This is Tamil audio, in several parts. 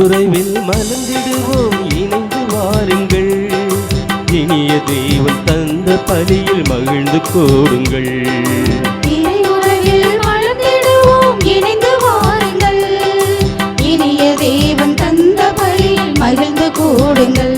உறவில் மலர்ந்திடுவோம், இணைந்து வாருங்கள். இனிய தேவன் தந்த பலியில் மகிழ்ந்து கூடுங்கள். உறவில் மலர்ந்திடுவோம், இணைந்து வாருங்கள். இனிய தேவன் தந்த பலியில் மகிழ்ந்து கூடுங்கள்.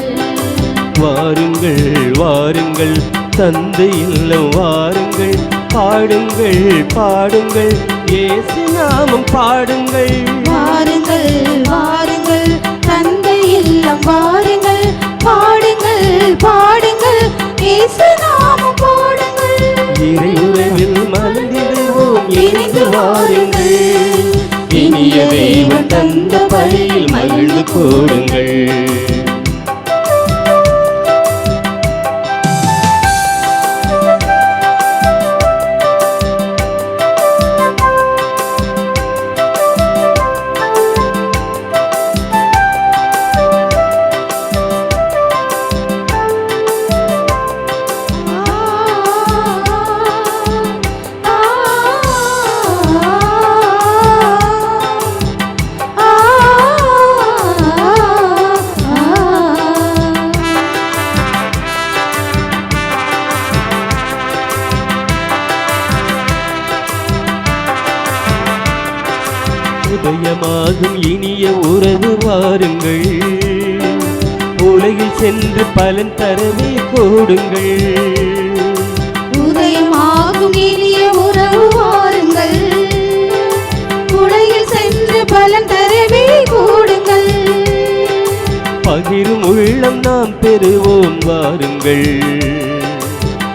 வாருங்கள் வாருங்கள் தந்தை இல்லம் வாருங்கள். பாடுங்கள் பாடுங்கள் இயேசு நாமம் பாடுங்கள். வாருங்கள் வாருங்கள் தந்தை இல்லம் வாருங்கள். பாடுங்கள் பாடுங்கள் இயேசு நாமம் பாடுங்கள். இறையுறவில் மலர்ந்திடுவோம், இணைந்து வாருங்கள். இனிய தேவன் தந்த பலியில் மகிழ்ந்து கூடுங்கள். உதயமாகும் இனிய உறவு வாருங்கள். உலகில் சென்று பலன் தரவே கூடுங்கள். உதயமாகும் இனிய உறவு வாருங்கள். உலகில் சென்று பலன் தரவே கூடுங்கள். பகிரும் உள்ளம் நாம் பெறுவோம் வாருங்கள்.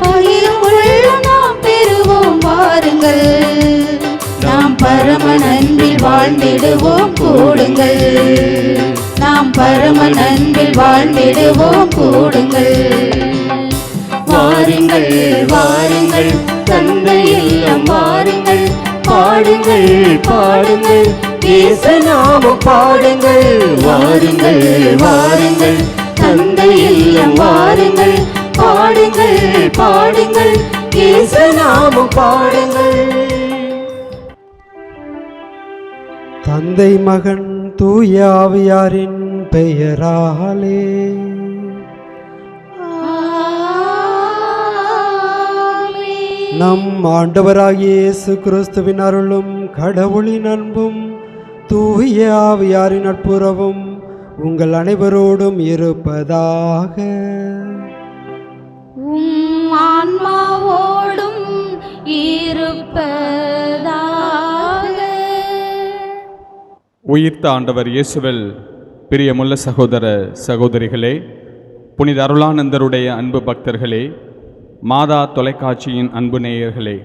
பகிரும் உள்ளம் நாம் பெறுவோம் வாருங்கள். நாம் பரம நன்பில் வாழ்ந்திடுவோம் கூடுங்கள். நாம் பரம நன்பில் வாழ்ந்திடுவோம் கூடுங்கள். வாருங்கள் வாருங்கள் தந்தை இல்லம் வாருங்கள். பாடுங்கள் பாடுங்கள் இயேசு நாமம் பாடுங்கள். வாருங்கள் வாருங்கள் தந்தை இல்லம் வாருங்கள். பாடுங்கள் பாடுங்கள் இயேசு நாமம் பாடுங்கள். தந்தை மகன் தூய ஆவியாரின் பெயராலே நம் ஆண்டவராகிய இயேசு கிறிஸ்துவின் அருளும் கடவுளின் அன்பும் தூய ஆவியாரின் நட்புறவும் உங்கள் அனைவரோடும் இருப்பதாக. ஆன்மாவோடும் இருப்பதாக. உயிர்த்த ஆண்டவர் இயேசுவில் பிரியமுள்ள சகோதர சகோதரிகளே, புனித அருளானந்தருடைய அன்பு பக்தர்களே, மாதா தொலைக்காட்சியின் அன்பு நேயர்களே,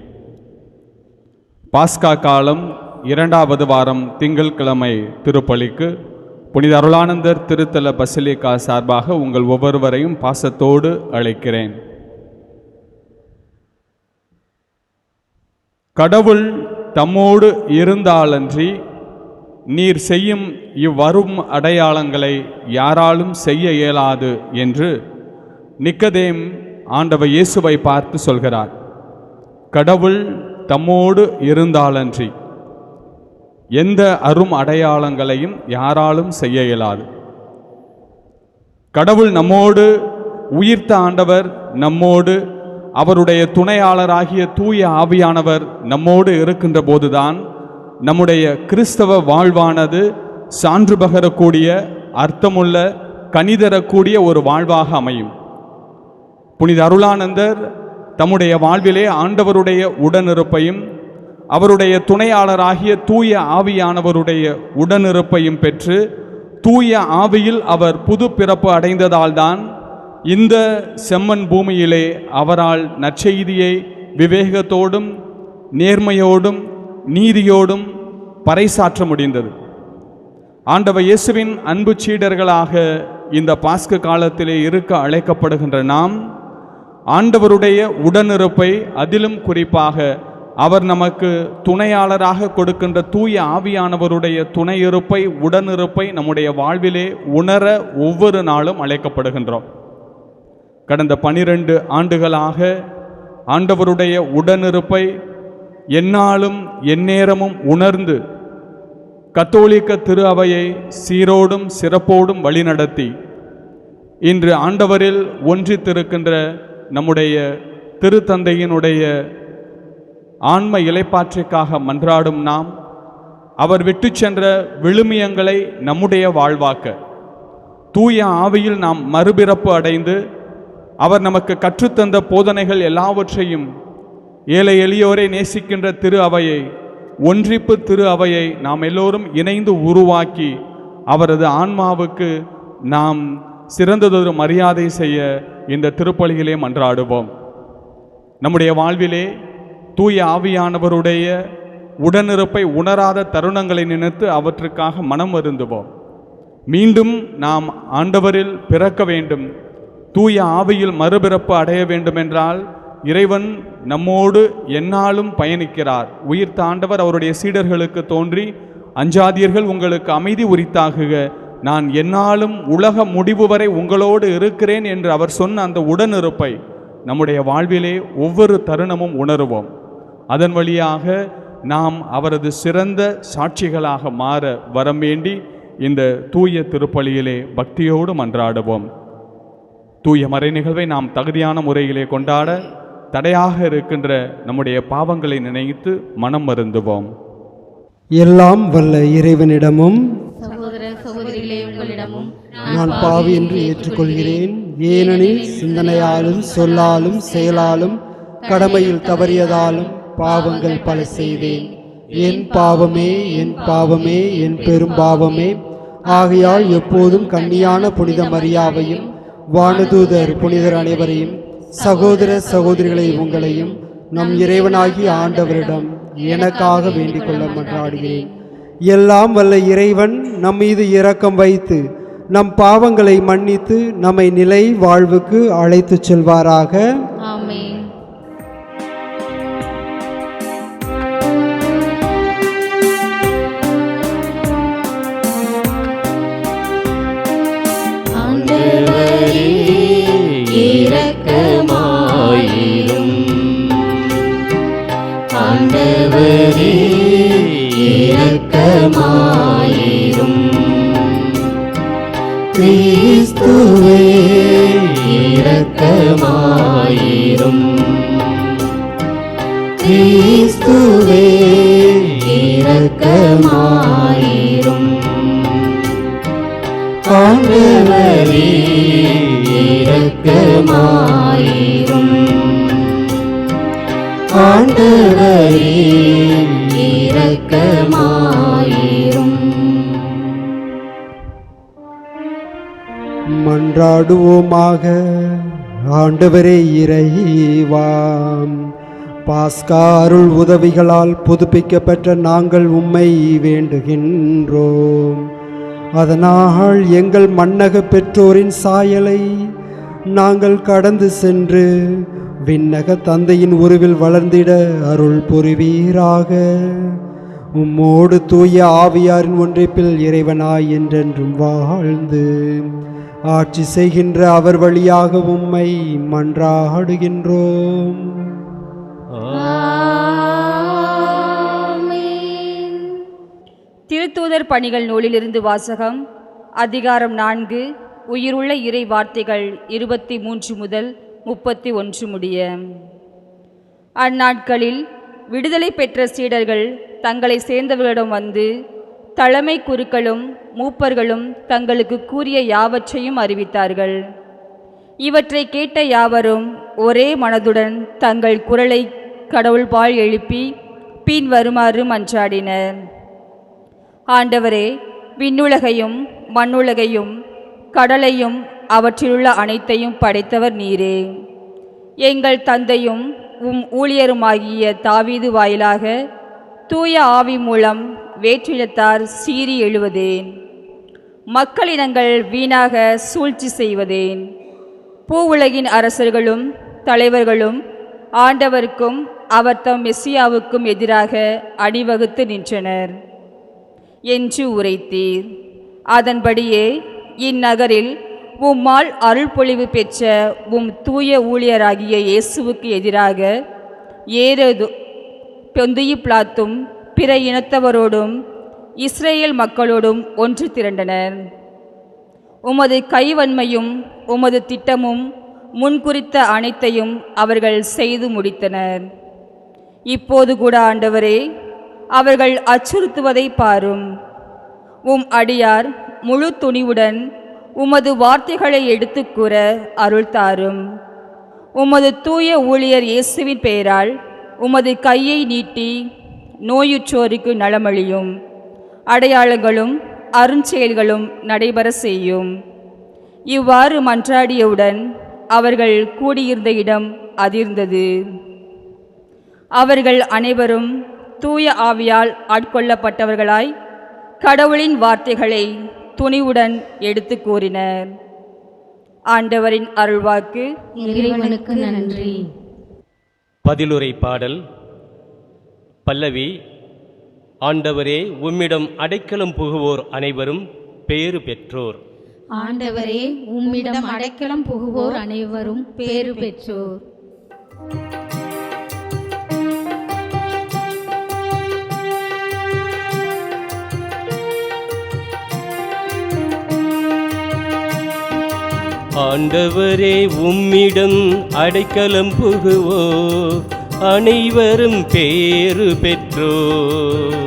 பாஸ்கா காலம் 2வது வாரம் திங்கட்கிழமை திருப்பலிக்கு புனித அருளானந்தர் திருத்தல பசிலிக்கா சார்பாக உங்கள் ஒவ்வொருவரையும் பாசத்தோடு அழைக்கிறேன். கடவுள் தம்மோடு இருந்தாலன்றி நீர் செய்யும் இவ்வரும் அடையாளங்களை யாராலும் செய்ய இயலாது என்று நிக்கதேம் ஆண்டவர் இயேசுவை பார்த்து சொல்கிறார். கடவுள் தம்மோடு இருந்தாலன்றி எந்த அரும் அடையாளங்களையும் யாராலும் செய்ய இயலாது. கடவுள் நம்மோடு, உயிர்த்த ஆண்டவர் நம்மோடு, அவருடைய துணையாளராகிய தூய ஆவியானவர் நம்மோடு இருக்கின்ற போதுதான் நம்முடைய கிறிஸ்தவ வாழ்வானது சான்று பகரக்கூடிய, அர்த்தமுள்ள, கனிதரக்கூடிய ஒரு வாழ்வாக அமையும். புனித அருளானந்தர் தம்முடைய வாழ்விலே ஆண்டவருடைய உடனிருப்பையும் அவருடைய துணையாளராகிய தூய ஆவியானவருடைய உடனிருப்பையும் பெற்று தூய ஆவியில் அவர் புது பிறப்பு அடைந்ததால்தான் இந்த செம்மண் பூமியிலே அவரால் நற்செய்தியை விவேகத்தோடும் நேர்மையோடும் நீதியோடும் பறைசாற்ற முடிந்தது. ஆண்டவர் இயேசுவின் அன்பு சீடர்களாக இந்த பாஸ்கு காலத்திலே இருக்க அழைக்கப்படுகின்ற நாம் ஆண்டவருடைய உடனிருப்பை, அதிலும் குறிப்பாக அவர் நமக்கு துணையாளராக கொடுக்கின்ற தூய ஆவியானவருடைய துணையிருப்பை, உடனிருப்பை நம்முடைய வாழ்விலே உணர ஒவ்வொரு நாளும் அழைக்கப்படுகின்றோம். கடந்த 12 ஆண்டுகளாக ஆண்டவருடைய உடனிருப்பை எந்நாளும் எந்நேரமும் உணர்ந்து கத்தோலிக்க திரு அவையை சீரோடும் சிறப்போடும் வழிநடத்தி இன்று ஆண்டவரில் ஒன்றித்திருக்கின்ற நம்முடைய திருத்தந்தையினுடைய ஆன்ம இளைப்பாற்றிற்காக மன்றாடும் நாம் அவர் விட்டு சென்ற விழுமியங்களை நம்முடைய வாழ்வாக்க தூய ஆவியில் நாம் மறுபிறப்பு அடைந்து அவர் நமக்கு கற்றுத்தந்த போதனைகள் எல்லாவற்றையும் ஏழை எளியோரை நேசிக்கின்ற திரு அவையை ஒன்றிப்பு திரு அவையை நாம் எல்லோரும் இணைந்து உருவாக்கி அவரது ஆன்மாவுக்கு நாம் சிறந்ததொரு மரியாதை செய்ய இந்த திருப்பலியிலே மன்றாடுவோம். நம்முடைய வாழ்விலே தூய ஆவியானவருடைய உடனிருப்பை உணராத தருணங்களை நினைத்து அவற்றுக்காக மனம் வருந்துவோம். மீண்டும் நாம் ஆண்டவரில் பிறக்க வேண்டும், தூய ஆவியில் மறுபிறப்பு அடைய வேண்டுமென்றால் இறைவன் நம்மோடு எந்நாளும் பயணிக்கிறார். உயிர்த்த ஆண்டவர் அவருடைய சீடர்களுக்கு தோன்றி, அஞ்சாதீர்கள், உங்களுக்கு அமைதி உரித்தாகுக, நான் எந்நாளும் உலக முடிவு வரை உங்களோடு இருக்கிறேன் என்று அவர் சொன்ன அந்த உடனிருப்பை நம்முடைய வாழ்விலே ஒவ்வொரு தருணமும் உணருவோம். அதன் வழியாக நாம் அவரது சிறந்த சாட்சிகளாக மாற வரம் வேண்டி இந்த தூய திருப்பலியிலே பக்தியோடு மன்றாடுவோம். தூய மறை நிகழ்வை நாம் தகுதியான முறையிலே கொண்டாட தடையாக இருக்கின்ற நம்முடைய பாவங்களை நினைத்து மனம் வருந்துவோம். எல்லாம் வல்ல இறைவனிடமும் சகோதர சகோதரிகளே, உங்களிடமும் நான் பாவி என்று ஏற்றுக்கொள்கிறேன். ஏனெனில் சிந்தனையாலும் சொல்லாலும் செயலாலும் கடமையில் தவறியதாலும் பாவங்கள் பல செய்தேன். என் பாவமே, என் பாவமே, என் பெரும் பாவமே. ஆகையால் எப்போதும் கன்னியான புனித மரியாவையும் வானதூதர் புனிதர் அனைவரையும் சகோதர சகோதரிகளை உங்களையும் நம் இறைவனாகிய ஆண்டவரிடம் எனக்காக வேண்டிக் கொள்ள மன்றாடுகிறேன். எல்லாம் வல்ல இறைவன் நம் மீது இரக்கம் வைத்து நம் பாவங்களை மன்னித்து நம்மை நிலை வாழ்வுக்கு அழைத்துச் செல்வாராக. ஆமென். ஆண்டவரே இரக்கமாயிரும், ஆண்டவரே இரக்கமாயிரும், கிறிஸ்துவே இரக்கமாயிரும், கிறிஸ்துவே இரக்கமாயிரும், ஆண்டவரே இரக்கமாயிரும், ஆண்டவரே இரக்கமாயிரும். மன்றாடுவோமாக. ஆண்டவரே இறைவாம், பாஸ்கா அருள் உதவிகளால் புதுப்பிக்கப்பெற்ற நாங்கள் உம்மை வேண்டுகின்றோம். அதனால் எங்கள் மன்னக பெற்றோரின் சாயலை நாங்கள் கடந்து சென்று விண்ணக தந்தையின் உருவில் வளர்ந்திட அருள் புரிவீராக. உம்மோடு தூய ஆவியாரின் ஒன்றிப்பில் இறைவனாய் என்றென்றும் வாழ்ந்து ஆட்சி செய்கின்ற அவர் வழியாக உம்மை மன்றாடுகின்றோம். ஆமென். திருத்தூதர் பணிகள் நூலிலிருந்து வாசகம். அதிகாரம் 4. உயிருள்ள இறை வார்த்தைகள் 23 முதல் 31 முடிய. அந்நாட்களில் விடுதலை பெற்ற சீடர்கள் தங்களை சேர்ந்தவர்களிடம் வந்து தலைமை குருக்களும் மூப்பர்களும் தங்களுக்கு கூறிய யாவற்றையும் அறிவித்தார்கள். இவற்றை கேட்ட யாவரும் ஒரே மனதுடன் தங்கள் குரலை கடவுள்பால் எழுப்பி பின் வருமாறு மன்றாடினர். ஆண்டவரே, விண்ணுலகையும் மண்ணுலகையும் கடலையும் அவற்றிலுள்ள அனைத்தையும் படைத்தவர் நீரே. எங்கள் தந்தையும் ஊழியருமாகிய தாவீது வாயிலாக தூய ஆவி மூலம் வேற்றினத்தார் சீறி எழுவதேன்? மக்களினங்கள் வீணாக சூழ்ச்சி செய்வதேன்? பூவுலகின் அரசர்களும் தலைவர்களும் ஆண்டவருக்கும் அவர் தம் மெசியாவுக்கும் எதிராக அணிவகுத்து நின்றனர் என்று உரைத்தீர். அதன்படியே இந்நகரில் உம்மால் அருள்பொழிவு பெற்ற உம் தூய ஊழியராகிய இயேசுவுக்கு எதிராக ஏரோது பொந்தியு பிலாத்தும் பிற இனத்தவரோடும் இஸ்ரேல் மக்களோடும் ஒன்று திரண்டனர். உமது கைவன்மையும் உமது திட்டமும் முன்குறித்த அனைத்தையும் அவர்கள் செய்து முடித்தனர். இப்போது கூட ஆண்டவரே, அவர்கள் அச்சுறுத்துவதை பாரும். உம் அடியார் முழு துணிவுடன் உமது வார்த்தைகளை எடுத்துக் கூற அருள் தாரும். உமது தூய ஊழியர் இயேசுவின் பெயரால் உமது கையை நீட்டி நோயுற்றோருக்கு நலமளியும். அடையாளங்களும் அருஞ்செயல்களும் நடைபெற செய்யும். இவ்வாறு மன்றாடியவுடன் அவர்கள் கூடியிருந்த இடம் அதிர்ந்தது. அவர்கள் அனைவரும் தூய ஆவியால் ஆட்கொள்ளப்பட்டவர்களாய் கடவுளின் வார்த்தைகளை துணிவுடன் எடுத்து கூறினர். ஆண்டவரின் அருள்வாக்கு. இறைவனுக்கு நன்றி. பதிலுரை பாடல். பல்லவி. ஆண்டவரே, உம்மிடம் அடைக்கலம் புகுவோர் அனைவரும் பேறு பெற்றோர். ஆண்டவரே, உம்மிடம் அடைக்கலம் புகுவோர் அனைவரும் பேறு பெற்றோர். ஆண்டவரே, உம்மிடம் அடைக்கலம் புகுவோர் அனைவரும் பேறு பெற்றோர்.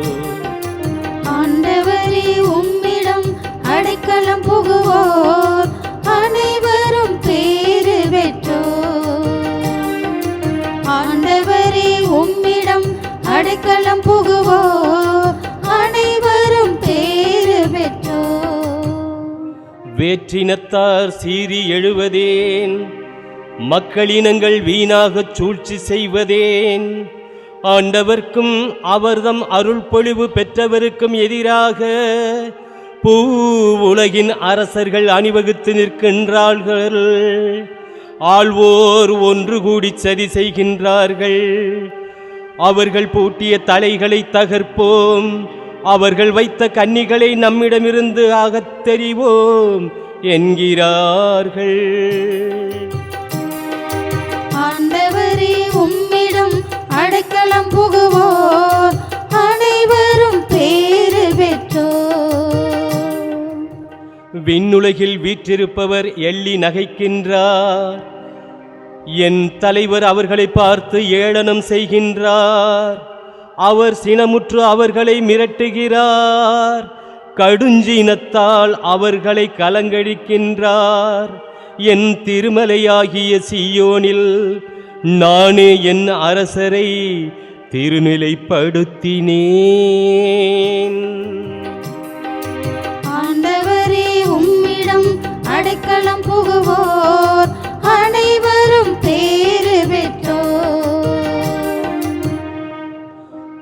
ஆண்டவரே, உம்மிடம் அடைக்கலம் புகுவோர் அனைவரும் பேறு பெற்றோர். ஆண்டவரே, உம்மிடம் அடைக்கலம் புகுவோர் அனைவரும் பேறு பெற்றோர். வேற்றினத்தார் சீறி எழுவதேன், மக்களினங்கள் வீணாகச் சூழ்ச்சி செய்வதேன். ஆண்டவர்க்கும் அவர்தம் அருள் பொழிவு பெற்றவருக்கும் எதிராக பூ உலகின் அரசர்கள் அணிவகுத்து நிற்கின்றார்கள். ஆள்வோர் ஒன்று கூடி சதி செய்கின்றார்கள். அவர்கள் பூட்டிய தலைகளை தகர்ப்போம், அவர்கள் வைத்த கன்னிகளை நம்மிடமிருந்து அகத்தெறிவோம் என்கிறார்கள். ஆண்டவரே, உம்மிடம் அடைக்கலம் புகுவோர் அனைவரும் பேறு பெற்றோர். விண்ணுலகில் வீற்றிருப்பவர் எள்ளி நகைக்கின்றார். என் தலைவர் அவர்களை பார்த்து ஏளனம் செய்கின்றார். அவர் சினமுற்று அவர்களை மிரட்டுகிறார். கடுஞ்சினத்தால் அவர்களை கலங்கடிக்கின்றார். என் திருமலையாகிய சீயோனில் நானே என் அரசரை திருநிலைப்படுத்தினேன். ஆண்டவரே, உம்மிடம் அடைக்கலம் புகுவோர் அனைவரும் பேறு பெற்றோர்.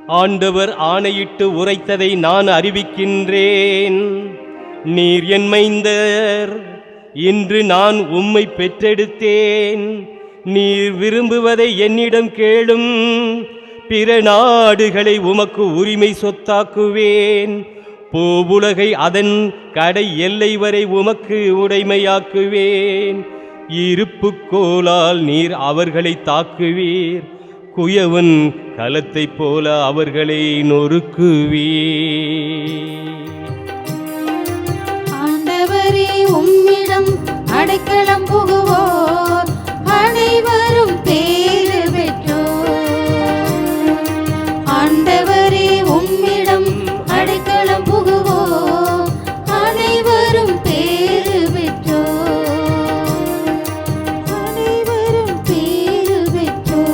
ஆண்டவர் ஆணையிட்டு உரைத்ததை நான் அறிவிக்கின்றேன். நீர் என் மைந்தர், இன்று நான் உம்மை பெற்றெடுத்தேன். நீர் விரும்புவதை என்னிடம் கேளும். பிற நாடுகளை உமக்கு உரிமை சொத்தாக்குவேன். பூவுலகை அதன் கடை எல்லை வரை உமக்கு உடைமையாக்குவேன். இருப்புக்கோலால் நீர் அவர்களை தாக்குவீர். குயவன் கலத்தைப் போல அவர்களை நொறுக்குவீர். ஆண்டவரே, உம்மிடம் அடைக்கலம் புகுவோர் அனைவரும் பேறு பெற்றோர். ஆண்டவரே, உம்மிடம் அடைக்கலம் புகுவோர் அனைவரும் பேறு பெற்றோர். அனைவரும் பேறு பெற்றோர்.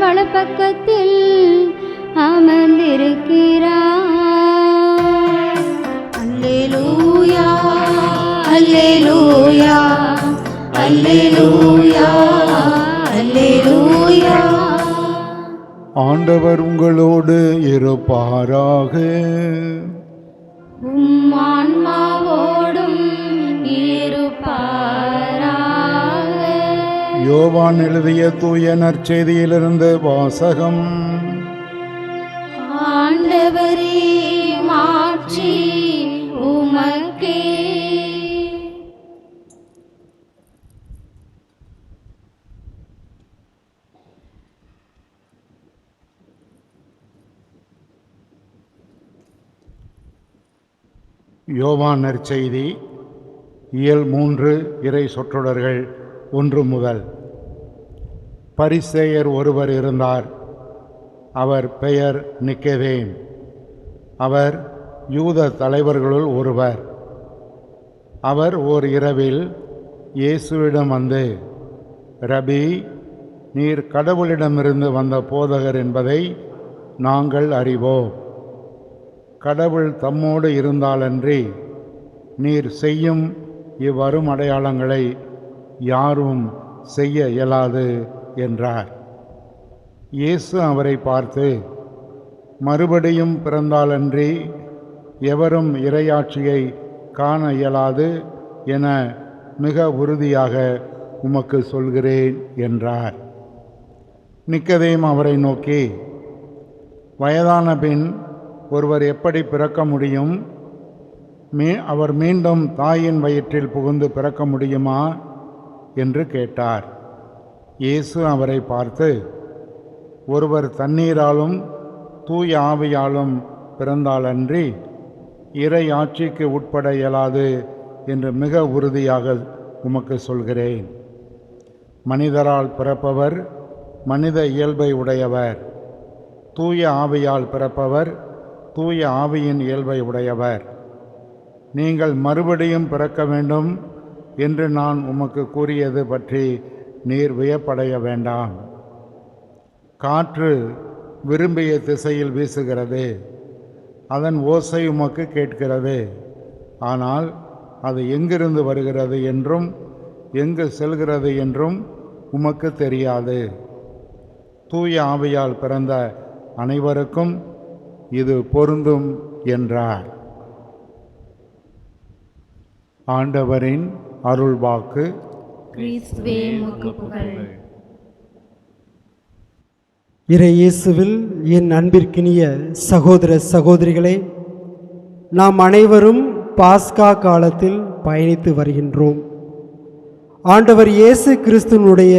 வலப்பக்கத்தில் அமர்ந்திருக்கிறார். அல்லேலூயா அல்லேலூயா அல்லேலூயா அல்லேலூயா. ஆண்டவர் உங்களோடு இருப்பாராக. உம் ஆன்மாவோடும் இருப்பாராக. யோவான் எழுதிய தூய நற்செய்தியிலிருந்து வாசகம். ஆண்டவரே மாட்சி உமக்கே. யோவான் நற்செய்தி இயல் 3 இறை சொற்றொடர்கள் 1 முதல். பரிசேயர் ஒருவர் இருந்தார். அவர் பெயர் நிக்கதேம். அவர் யூத தலைவர்களுள் ஒருவர். அவர் ஓர் இரவில் இயேசுவிடம் வந்து, ரபி, நீர் கடவுளிடமிருந்து வந்த போதகர் என்பதை நாங்கள் அறிவோம். கடவுள் தம்மோடு இருந்தாலன்றி நீர் செய்யும் இவ்வரும் அடையாளங்களை யாரும் செய்ய இயலாது என்றார். இயேசு அவரை பார்த்து, மறுபடியும் பிறந்தாலன்றி எவரும் இறையாட்சியை காண இயலாது என மிக உறுதியாக உமக்கு சொல்கிறேன் என்றார். நிக்கதேம் அவரை நோக்கி, வயதான பின் ஒருவர் எப்படி பிறக்க முடியும்? அவர் மீண்டும் தாயின் வயிற்றில் புகுந்து பிறக்க முடியுமா என்று கேட்டார். இயேசு அவரை பார்த்து, ஒருவர் தண்ணீராலும் தூய ஆவியாலும் பிறந்தாலன்றி இறை ஆட்சிக்கு உட்பட இயலாது என்று மிக உறுதியாக உமக்கு சொல்கிறேன். மனிதரால் பிறப்பவர் மனித இயல்பை உடையவர். தூய ஆவியால் பிறப்பவர் தூய ஆவியின் இயல்பை உடையவர். நீங்கள் மறுபடியும் பிறக்க வேண்டும் என்று நான் உமக்கு கூறியது பற்றி நீர் வியப்படைய வேண்டாம். காற்று விரும்பிய திசையில் வீசுகிறது. அதன் ஓசை உமக்கு கேட்கிறது. ஆனால் அது எங்கிருந்து வருகிறது என்றும் எங்கு செல்கிறது என்றும் உமக்கு தெரியாது. தூய ஆவியால் பிறந்த அனைவருக்கும் இது பொருந்தும் என்றார். ஆண்டவரின் அருள்வாக்கு. கிறிஸ்துவே உமக்கு புகழ். இறை இயேசுவில் என் அன்பிற்கினிய சகோதர சகோதரிகளே, நாம் அனைவரும் பாஸ்கா காலத்தில் பயணித்து வருகின்றோம். ஆண்டவர் இயேசு கிறிஸ்துவினுடைய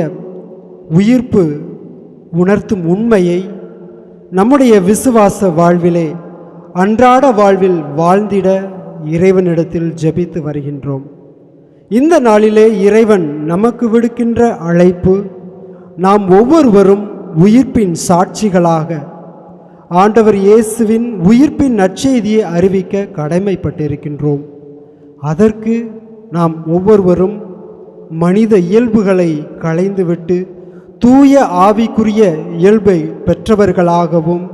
உயிர்ப்பு உணர்த்தும் உண்மையை நம்முடைய விசுவாச வாழ்விலே அன்றாட வாழ்வில் வாழ்ந்திட இறைவனிடத்தில் ஜெபித்து வருகின்றோம். இந்த நாளிலே இறைவன் நமக்கு விடுக்கின்ற அழைப்பு, நாம் ஒவ்வொருவரும் உயிர்ப்பின் சாட்சிகளாக ஆண்டவர் இயேசுவின் உயிர்ப்பின் நற்செய்தியை அறிவிக்க கடமைப்பட்டிருக்கின்றோம். அதற்கு நாம் ஒவ்வொருவரும் மனித இயல்புகளை களைந்துவிட்டு தூய ஆவிக்குரிய இயல்பை பெற்றவர்களாகவும்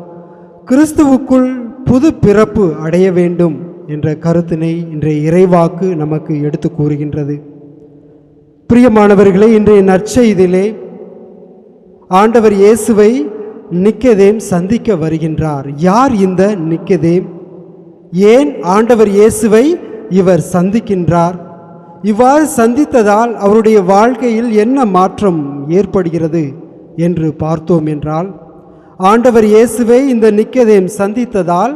கிறிஸ்துவுக்குள் புது பிறப்பு அடைய வேண்டும் என்ற கருத்தினை இன்றைய இறைவாக்கு நமக்கு எடுத்து கூறுகின்றது. பிரியமானவர்களே, இன்றைய நற்செய்தியிலே ஆண்டவர் இயேசுவை நிக்கதேம் சந்திக்க வருகின்றார். யார் இந்த நிக்கதேம்? ஏன் ஆண்டவர் இயேசுவை இவர் சந்திக்கின்றார்? இவ்வாறு சந்தித்ததால் அவருடைய வாழ்க்கையில் என்ன மாற்றம் ஏற்படுகிறது என்று பார்த்தோம் என்றால், ஆண்டவர் இயேசுவை இந்த நிக்கதேம் சந்தித்ததால்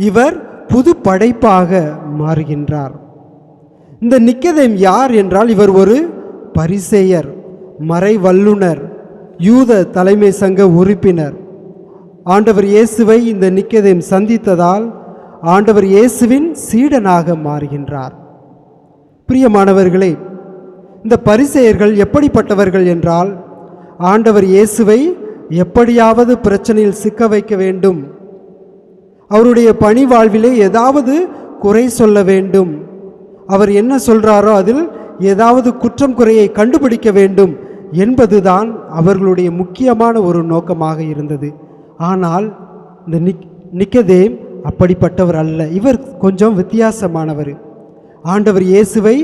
இவர் புது படைப்பாக மாறுகின்றார். இந்த நிக்கதேம் யார் என்றால், இவர் ஒரு பரிசேயர், மறை வல்லுனர், யூத தலைமை சங்க உறுப்பினர். ஆண்டவர் இயேசுவை இந்த நிக்கதேம் சந்தித்ததால் ஆண்டவர் இயேசுவின் சீடனாக மாறுகின்றார். பிரியமானவர்களே, இந்த பரிசேயர்கள் எப்படிப்பட்டவர்கள் என்றால், ஆண்டவர் இயேசுவை எப்படியாவது பிரச்சனையில் சிக்க வைக்க வேண்டும், அவருடைய பணி வாழ்விலே ஏதாவது குறை சொல்ல வேண்டும், அவர் என்ன சொல்கிறாரோ அதில் ஏதாவது குற்றம் குறையை கண்டுபிடிக்க வேண்டும் என்பதுதான் அவர்களுடைய முக்கியமான ஒரு நோக்கமாக இருந்தது. ஆனால் இந்த நிக்கதேம் அப்படிப்பட்டவர் அல்ல. இவர் கொஞ்சம் வித்தியாசமானவர். ஆண்டவர் இயேசுவை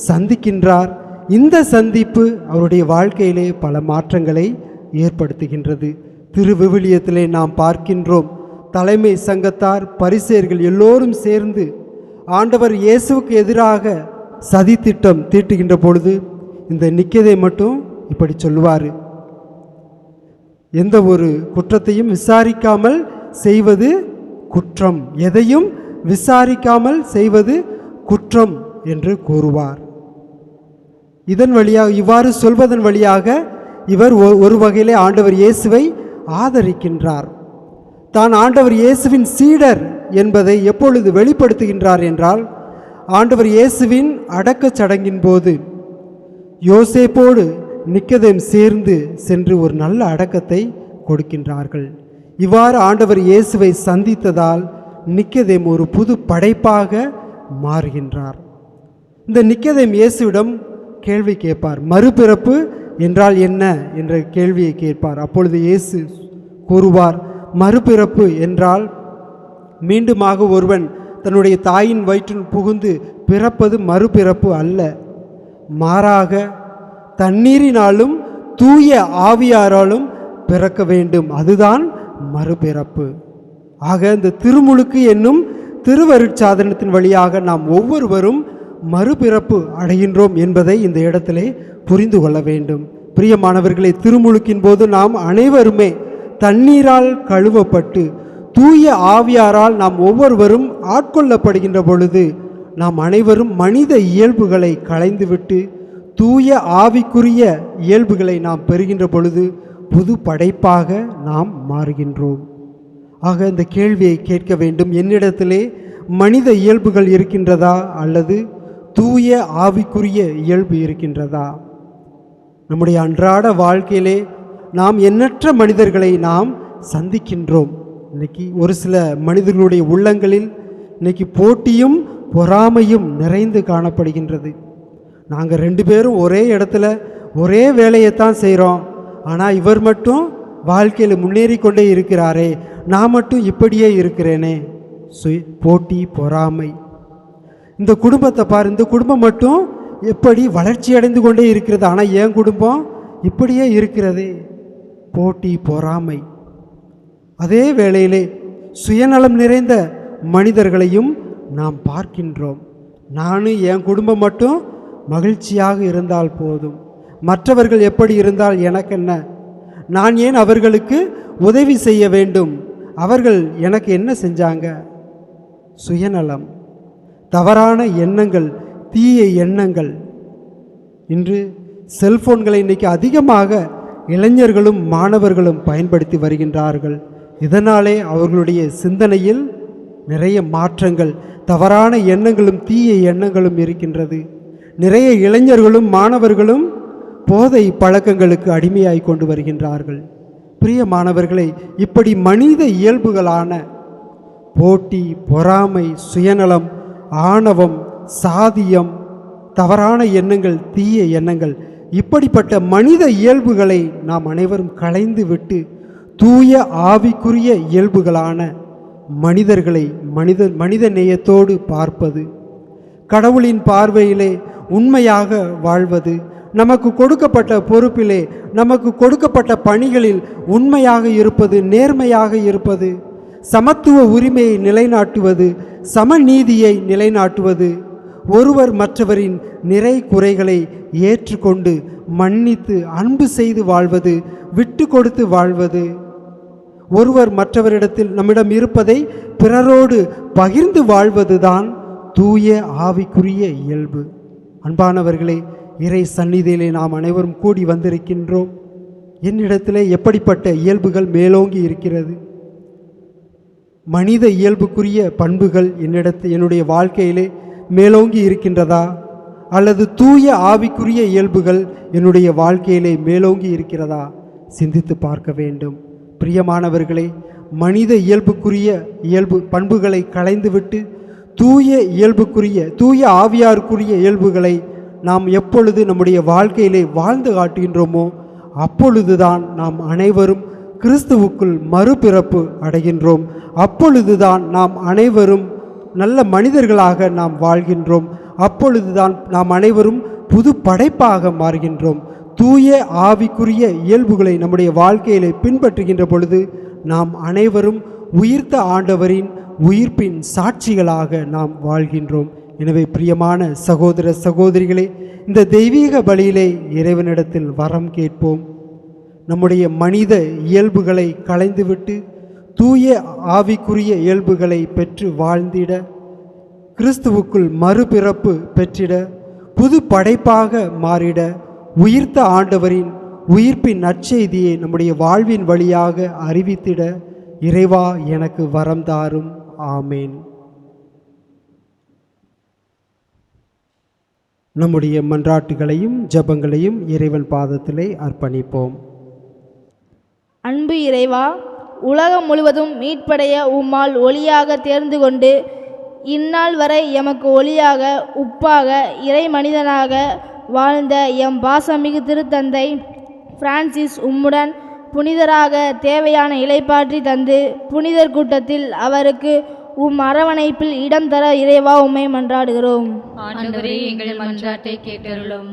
சந்திக்கின்றார். இந்த சந்திப்பு அவருடைய வாழ்க்கையிலே பல மாற்றங்களை ஏற்படுத்துகின்றது. திருவிவிலியத்திலே நாம் பார்க்கின்றோம், தலைமை சங்கத்தார், பரிசேயர்கள் எல்லோரும் சேர்ந்து ஆண்டவர் இயேசுவுக்கு எதிராக சதித்திட்டம் தீட்டுகின்ற பொழுது இந்த நிக்கதை மட்டும் இப்படி சொல்லுவார், எந்த ஒரு குற்றத்தையும் விசாரிக்காமல் செய்வது குற்றம், எதையும் விசாரிக்காமல் செய்வது குற்றம் என்று கூறுவார். இதன் வழியாக, இவ்வாறு சொல்வதன் வழியாக இவர் ஒரு வகையிலே ஆண்டவர் இயேசுவை ஆதரிக்கின்றார். தான் ஆண்டவர் இயேசுவின் சீடர் என்பதை எப்பொழுது வெளிப்படுத்துகின்றார் என்றால், ஆண்டவர் இயேசுவின் அடக்கச் சடங்கின் போது யோசேப்போடு நிக்கதேம் சேர்ந்து சென்று ஒரு நல்ல அடக்கத்தை கொடுக்கின்றார்கள். இவ்வாறு ஆண்டவர் இயேசுவை சந்தித்ததால் நிக்கதேம் ஒரு புது படைப்பாக மாறுகின்றார். இந்த நிக்கதேம் இயேசுவிடம் கேள்வி கேட்பார், மறுபிறப்பு என்றால் என்ன என்ற கேள்வியை கேட்பார். அப்பொழுது இயேசு கூறுவார், மறுபிறப்பு என்றால் மீண்டுமாக ஒருவன் தன்னுடைய தாயின் வயிற்றில் புகுந்து பிறப்பது மறுபிறப்பு அல்ல, மாறாக தண்ணீரினாலும் தூய ஆவியாராலும் பிறக்க வேண்டும், அதுதான் மறுபிறப்பு. ஆக இந்த திருமுழுக்கு என்னும் திருவருட்சாதனத்தின் வழியாக நாம் ஒவ்வொருவரும் மறுபிறப்பு அடைகின்றோம் என்பதை இந்த இடத்திலே புரிந்து கொள்ள வேண்டும். பிரியமானவர்களை, திருமுழுக்கின் போது நாம் அனைவருமே தண்ணீரால் கழுவப்பட்டு தூய ஆவியாரால் நாம் ஒவ்வொருவரும் ஆட்கொள்ளப்படுகின்ற பொழுது நாம் அனைவரும் மனித இயல்புகளை களைந்துவிட்டு தூய ஆவிக்குரிய இயல்புகளை நாம் பெறுகின்ற பொழுது புது படைப்பாக நாம் மாறுகின்றோம். ஆக இந்த கேள்வியை கேட்க வேண்டும், என்னிடத்திலே மனித இயல்புகள் இருக்கின்றதா அல்லது தூய ஆவிக்குரிய இயல்பு இருக்கின்றதா? நம்முடைய அன்றாட வாழ்க்கையிலே நாம் எண்ணற்ற மனிதர்களை நாம் சந்திக்கின்றோம். இன்னைக்கு ஒரு சில மனிதர்களுடைய உள்ளங்களில் இன்னைக்கு போட்டியும் பொறாமையும் நிறைந்து காணப்படுகின்றது. நாங்கள் 2 பேரும் ஒரே இடத்துல ஒரே வேலையைத்தான் செய்கிறோம், ஆனால் இவர் மட்டும் வாழ்க்கையில் முன்னேறி கொண்டே இருக்கிறாரே, நான் மட்டும் இப்படியே இருக்கிறேனே. போட்டி பொறாமை. இந்த குடும்பத்தை பாரு, இந்த குடும்பம் மட்டும் எப்படி வளர்ச்சி அடைந்து கொண்டே இருக்கிறது, ஆனால் என் குடும்பம் இப்படியே இருக்கிறதே. போட்டி பொறாமை. அதே வேளையிலே சுயநலம் நிறைந்த மனிதர்களையும் நாம் பார்க்கின்றோம். நானும் என் குடும்பம் மட்டும் மகிழ்ச்சியாக இருந்தால் போதும், மற்றவர்கள் எப்படி இருந்தால் எனக்கு என்ன, நான் ஏன் அவர்களுக்கு உதவி செய்ய வேண்டும், அவர்கள் எனக்கு என்ன செஞ்சாங்க. சுயநலம், தவறான எண்ணங்கள், தீய எண்ணங்கள். இன்று செல்போன்களை இன்றைக்கி அதிகமாக இளைஞர்களும் மாணவர்களும் பயன்படுத்தி வருகின்றார்கள். இதனாலே அவர்களுடைய சிந்தனையில் நிறைய மாற்றங்கள், தவறான எண்ணங்களும் தீய எண்ணங்களும் இருக்கின்றது. நிறைய இளைஞர்களும் மாணவர்களும் போதை பழக்கங்களுக்கு அடிமையாய் கொண்டு வருகின்றார்கள். பிரியமானவர்களை, இப்படி மனித இயல்புகளான போட்டி பொறாமை, சுயநலம், ஆணவம், சாதியம், தவறான எண்ணங்கள், தீய எண்ணங்கள், இப்படிப்பட்ட மனித இயல்புகளை நாம் அனைவரும் களைந்து விட்டு தூய ஆவிக்குரிய இயல்புகளான மனிதர்களை மனித நேயத்தோடு பார்ப்பது, கடவுளின் பார்வையிலே உண்மையாக வாழ்வது, நமக்கு கொடுக்கப்பட்ட பொறுப்பிலே நமக்கு கொடுக்கப்பட்ட பணிகளில் உண்மையாக இருப்பது, நேர்மையாக இருப்பது, சமத்துவ உரிமையை நிலைநாட்டுவது, சமநீதியை நிலைநாட்டுவது, ஒருவர் மற்றவரின் நிறை குறைகளை ஏற்றுக்கொண்டு மன்னித்து அன்பு செய்து வாழ்வது, விட்டு கொடுத்து வாழ்வது, ஒருவர் மற்றவரிடத்தில் நம்மிடம் இருப்பதை பிறரோடு பகிர்ந்து வாழ்வதுதான் தூய ஆவிக்குரிய இயல்பு. அன்பானவர்களே, இறை சந்நிதியிலே நாம் அனைவரும் கூடி வந்திருக்கின்றோம். என்னிடத்திலே எப்படிப்பட்ட இயல்புகள் மேலோங்கி இருக்கிறது? மனித இயல்புக்குரிய பண்புகள் என்னுடைய வாழ்க்கையிலே மேலோங்கி இருக்கின்றதா, அல்லது தூய ஆவிக்குரிய இயல்புகள் என்னுடைய வாழ்க்கையிலே மேலோங்கி இருக்கிறதா? சிந்தித்து பார்க்க வேண்டும். பிரியமானவர்களே, மனித இயல்புக்குரிய பண்புகளை களைந்துவிட்டு தூய ஆவியாருக்குரிய இயல்புகளை நாம் எப்பொழுது நம்முடைய வாழ்க்கையிலே வாழ்ந்து காட்டுகின்றோமோ அப்பொழுதுதான் நாம் அனைவரும் கிறிஸ்துவுக்குள் மறுபிறப்பு அடைகின்றோம். அப்பொழுதுதான் நாம் அனைவரும் நல்ல மனிதர்களாக நாம் வாழ்கின்றோம். அப்பொழுதுதான் நாம் அனைவரும் புது படைப்பாக மாறுகின்றோம். தூய ஆவிக்குரிய இயல்புகளை நம்முடைய வாழ்க்கையிலே பின்பற்றுகின்ற பொழுது நாம் அனைவரும் உயிர்த்த ஆண்டவரின் உயிர்ப்பின் சாட்சிகளாக நாம் வாழ்கின்றோம். எனவே பிரியமான சகோதர சகோதரிகளே, இந்த தெய்வீக பலியிலே இறைவனிடத்தில் வரம் கேட்போம். நம்முடைய மனித இயல்புகளை களைந்துவிட்டு தூய ஆவிக்குரிய இயல்புகளை பெற்று வாழ்ந்திட, கிறிஸ்துவுக்குள் மறுபிறப்பு பெற்றிட, புது படைப்பாக மாறிட, உயிர்த்த ஆண்டவரின் உயிர்ப்பின் நற்செய்தியை நம்முடைய வாழ்வின் வழியாக அறிவித்திட இறைவா எனக்கு வரம் தாரும். ஆமேன். நம்முடைய மன்றாட்டுகளையும் ஜெபங்களையும் இறைவன் பாதத்திலே அர்ப்பணிப்போம். அன்பு இறைவா, உலகம் முழுவதும் மீட்படைய உம்மால் ஒளியாக தேர்ந்து கொண்டு இந்நாள் வரை எமக்கு ஒளியாக உப்பாக இறை மனிதனாக வாழ்ந்த எம் பாசமிகு திருத்தந்தை பிரான்சிஸ் உம்முடன் புனிதராக தேவையான இலைப்பாற்றி தந்து புனிதர் கூட்டத்தில் அவருக்கு உம் அரவணைப்பில் இடம் தர இறைவா உம்மை மன்றாடுகிறோம். ஆண்டவரே, எங்கள் மன்றாட்டை கேட்டருளும்.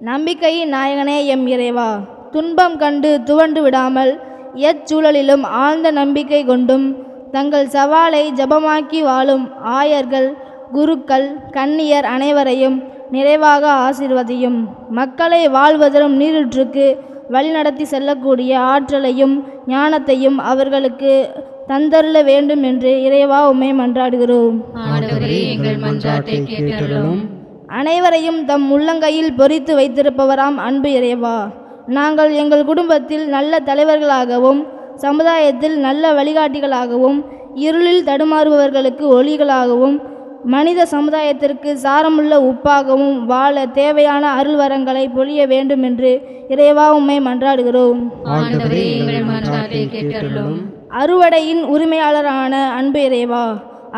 நம்பிக்கையின் நாயகனே எம் இறைவா, துன்பம் கண்டு துவண்டு விடாமல் எச்சூழலிலும் ஆழ்ந்த நம்பிக்கை கொண்டும் தங்கள் சவாலை ஜபமாக்கி வாழும் ஆயர்கள், குருக்கள், கன்னியர் அனைவரையும் நிறைவாக ஆசீர்வதியும். மக்களை வாழ்வதரும் நீரூற்றுக்கு வழிநடத்தி செல்லக்கூடிய ஆற்றலையும் ஞானத்தையும் அவர்களுக்கு தந்தருள வேண்டும் என்று இறைவா உம்மை மன்றாடுகிறோம். ஆண்டவரே, எங்கள் மன்றாட்டை கேட்டருளும். அனைவரையும் தம் உள்ளங்கையில் பொறித்து வைத்திருப்பவராம் அன்பு இறைவா, நாங்கள் எங்கள் குடும்பத்தில் நல்ல தலைவர்களாகவும் சமுதாயத்தில் நல்ல வழிகாட்டிகளாகவும் இருளில் தடுமாறுபவர்களுக்கு ஒளிகளாகவும் மனித சமுதாயத்திற்கு சாரமுள்ள உப்பாகவும் வாழ தேவையான அருள்வரங்களை பொழிய வேண்டும் என்று இறைவா உம்மை மன்றாடுகிறோம். ஆண்டவரே, எங்கள் மன்றாட்டை கேட்டருளும். அறுவடையின் உரிமையாளரான அன்பு இறைவா,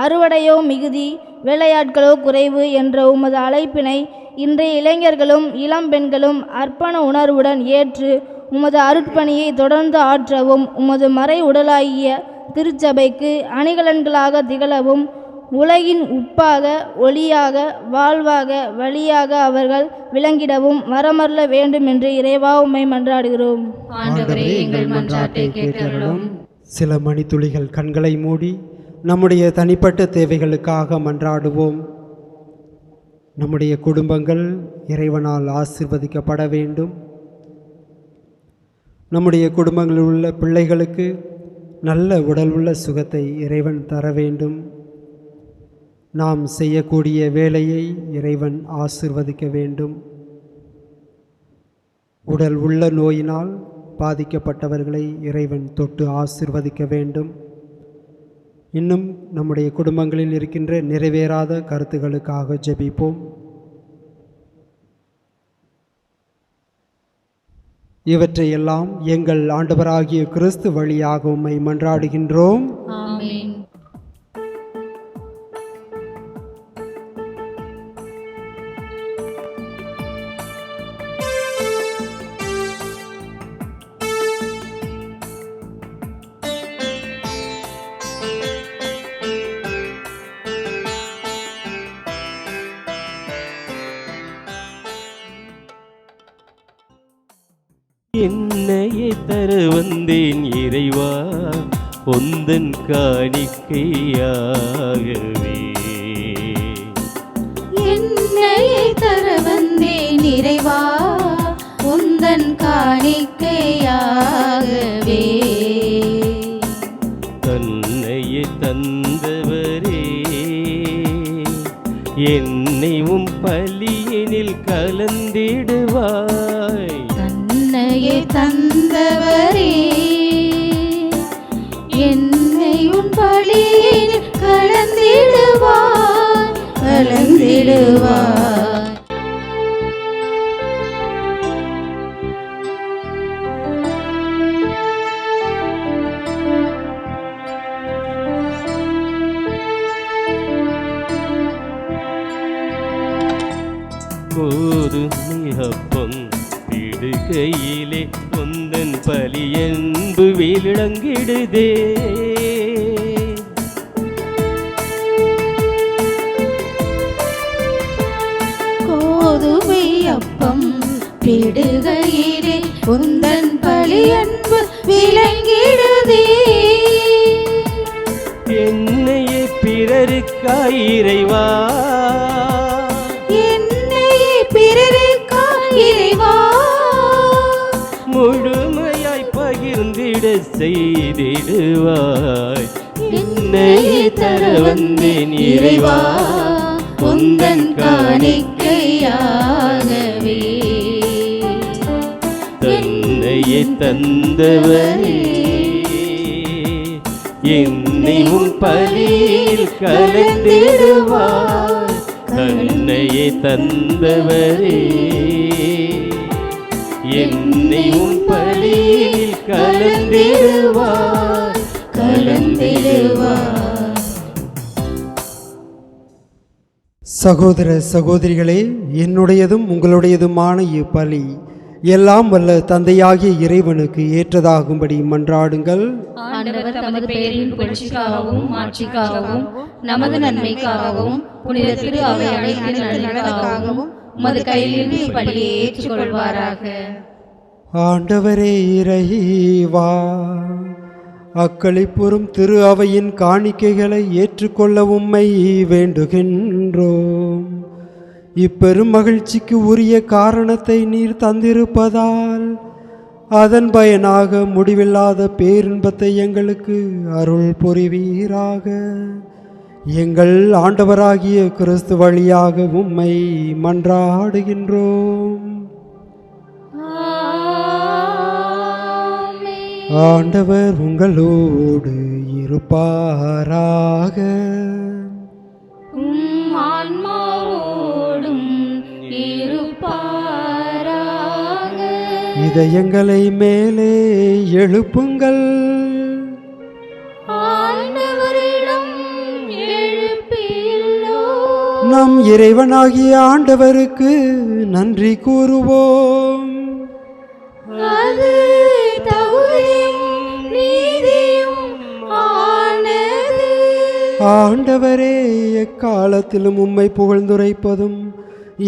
அறுவடையோ மிகுதி, வேலையாட்களோ குறைவு என்ற உமது அழைப்பினை இன்றைய இளைஞர்களும் இளம் பெண்களும் அர்ப்பண உணர்வுடன் ஏற்று உமது அருட்பணியை தொடர்ந்து ஆற்றவும், உமது மறை உடலாகிய திருச்சபைக்கு அணிகலன்களாக திகழவும், உலகின் உப்பாக ஒளியாக வாழ்வாக வழியாக அவர்கள் விளங்கிடவும் வரமருள வேண்டும் என்று இறைவா உம்மை மன்றாடுகிறோம். ஆண்டவரே, எங்கள் மன்றாட்டை கேட்டருளும். சில மணித்துளிகள் கண்களை மூடி நம்முடைய தனிப்பட்ட தேவைகளுக்காக மன்றாடுவோம். நம்முடைய குடும்பங்கள் இறைவனால் ஆசீர்வதிக்கப்பட வேண்டும். நம்முடைய குடும்பங்களில் உள்ள பிள்ளைகளுக்கு நல்ல உடல் உள்ள சுகத்தை இறைவன் தர வேண்டும். நாம் செய்யக்கூடிய வேலையை இறைவன் ஆசீர்வதிக்க வேண்டும். உடல் உள்ள நோயினால் பாதிக்கப்பட்டவர்களை இறைவன் தொட்டு ஆசீர்வதிக்க வேண்டும். இன்னும் நம்முடைய குடும்பங்களில் இருக்கின்ற நிறைவேறாத கருத்துக்களுக்காக ஜெபிப்போம். இவற்றையெல்லாம் எங்கள் ஆண்டவராகிய கிறிஸ்து வழியாக உம்மை மன்றாடுகின்றோம். ஆமென். என்னையே தர வந்தேன் இறைவா, உந்தன் காணிக்கையாகவே. என்னையே தர வந்தேன் இறைவா, உந்தன் காணிக்கையாகவே. தன்னையே தந்தவரே, என்னை உம் பலியினில் கலந்திடுவாய். தன்னையே தந்தவரே, என்னை உன் பலியில் கலந்திடுவாய், கலந்திடுவாய். போது பிறருக்கையிலே உந்தன் பலி என்பு விளங்கிடுதே. கோதுமை அப்பம் பிடுகையிலே உந்தன் பலி அன்பு விளங்கிடுதே. என்னையே பிறருக்காய் இறைவா, என்னையே பிறருக்காய் இறைவா, முழுமையாய் பகிர்ந்திட செய்திடுவாய். என்னையே தர வந்தேன் இறைவா, உந்தன் காணிக்கையாகவே. தன்னையே தந்தவரே, என்னை உன் பலியில் கலந்திடுவாய். தன்னையே தந்தவரே, என்னை உன் பலியில் கலந்திடுவாய், கலந்திடுவாய். சகோதர சகோதரிகளே, என்னுடையதும் உங்களுடையதுமான இப்பலி எல்லாம் வல்ல தந்தையாகிய இறைவனுக்கு ஏற்றதாகும்படி மன்றாடுங்கள். ஆண்டவர் தமது பெயரின் புகழ்ச்சிக்காகவும் மாட்சிக்காகவும் நமது நன்மைக்காகவும் புனித திரு அவை அனைத்தின் நலனுக்காகவும் உமது கையிலிருந்து இப்பலியை ஏற்றுக்கொள்வாராக. ஆண்டவரே இறைவா, அக்களிப்புறும் திரு அவையின் காணிக்கைகளை ஏற்றுக்கொள்ள உம்மை வேண்டுகின்றோம். இப்பெரும் மகிழ்ச்சிக்கு உரிய காரணத்தை நீர் தந்திருப்பதால் அதன் பயனாக முடிவில்லாத பேரின்பத்தை எங்களுக்கு அருள் புரிவீராக. எங்கள் ஆண்டவராகிய கிறிஸ்து வழியாக உம்மை மன்றாடுகின்றோம். ஆண்டவர் உங்களோடு இருப்பாராக. ஆன்மாவோடும் இருப்பாராக. இதயங்களை மேலே எழுப்புங்கள். ஆண்டவரிடம் எழுப்பியுள்ளோம். நம் இறைவனாகிய ஆண்டவருக்கு நன்றி கூறுவோம். அது தகுதியும் நீதியும் ஆனது. ஆண்டவரே, எக்காலத்திலும் உம்மை புகழ்ந்துரைப்பதும்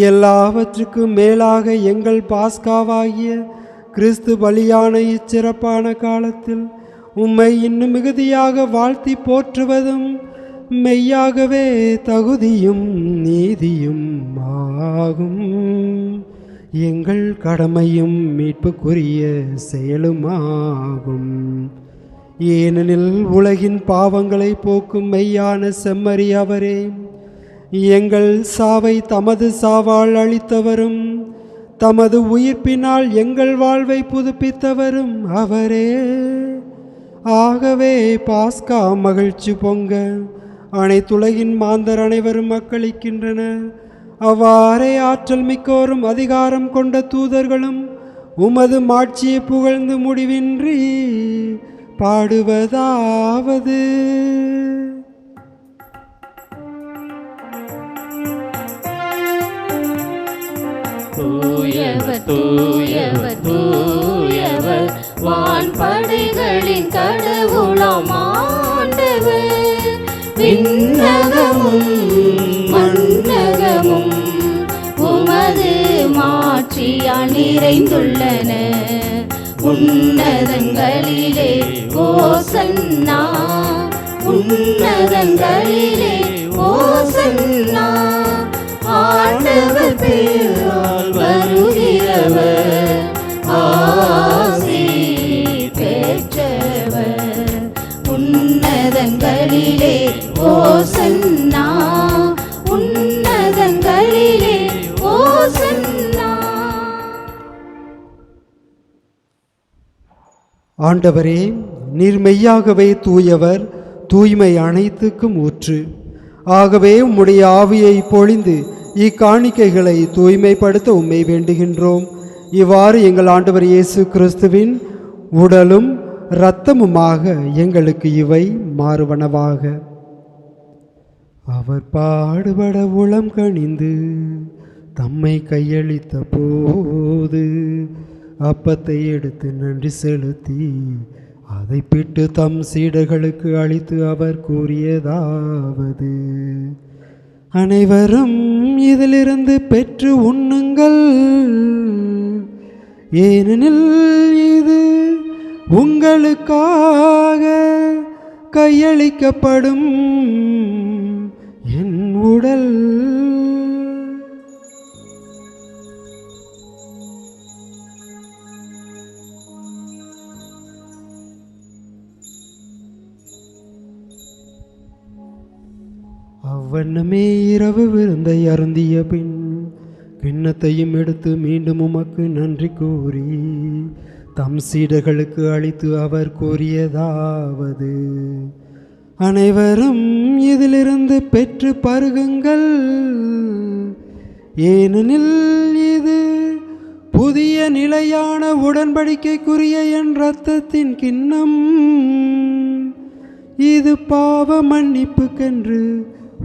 எல்லாவற்றுக்கும் மேலாக எங்கள் பாஸ்காவாகிய கிறிஸ்து பலியான இச்சிறப்பான காலத்தில் உம்மை இன்னும் மிகுதியாக வாழ்த்தி போற்றுவதும் மெய்யாகவே தகுதியும் நீதியும் ஆகும். எங்கள் கடமையும் மீட்புக்குரிய செயலுமாகும். ஏனெனில் உலகின் பாவங்களை போக்கும் மெய்யான செம்மறி அவரே, எங்கள் சாவை தமது சாவால் அளித்தவரும் தமது உயிர்ப்பினால் எங்கள் வாழ்வை புதுப்பித்தவரும் அவரே. ஆகவே பாஸ்கா மகிழ்ச்சி பொங்க அனைத்துலகின் மாந்தர் அனைவரும் மக்களிக்கின்றனர். அவ்வாறே ஆற்றல் மிக்கோரும் அதிகாரம் கொண்ட தூதர்களும் உமது மாட்சியை புகழ்ந்து முடிவின்றி பாடுவதாவது: தூயவர் தூயவர் தூயவர் வான்படைகளின் கடவுளாம் ஆண்டவர். விண்ணகமும் மண்ணகமும் உமது மாட்சியால் நிறைந்துள்ளன. உன்னதங்களிலே ஓசன்னா, உன்னதங்களிலே ஓசன்னா. ஆண்டவர் பேரால் வருகிறவர் ஆசி பெற்றவர். உன்னதங்களிலே ஓசன்னா, உன்னதங்களிலே ஓசன்னா. ஆண்டவரே, நீர் மெய்யாகவே தூயவர், தூய்மை அனைத்துக்கும் ஊற்று. ஆகவே உம்முடைய ஆவியை பொழிந்து இக்காணிக்கைகளை தூய்மைப்படுத்த உம்மை வேண்டுகின்றோம். இவ்வாறு எங்கள் ஆண்டவர் இயேசு கிறிஸ்துவின் உடலும் இரத்தமுமாக எங்களுக்கு இவை மாறுவனவாக. அவர் பாடுபட உளம் கனிந்து தம்மை கையளித்த போது அப்பத்தை எடுத்து நன்றி செலுத்தி அதை பிட்டு தம் சீடர்களுக்கு அளித்து அவர் கூறியதாவது: அனைவரும் இதிலிருந்து பெற்று உண்ணுங்கள், ஏனெனில் இது உங்களுக்காக கையளிக்கப்படும் என் உடல். அவ்வண்ணமே இரவு விருந்தை அருந்திய பின் கிண்ணத்தையும் எடுத்து மீண்டும் உமக்கு நன்றி கூறி தம் சீடர்களுக்கு அளித்து அவர் கூறியதாவது: அனைவரும் இதிலிருந்து பெற்று பருகுங்கள், ஏனெனில் இது புதிய நிலையான உடன்படிக்கைக்குரிய என் இரத்தத்தின் கிண்ணம். இது பாவ மன்னிப்புக்கென்று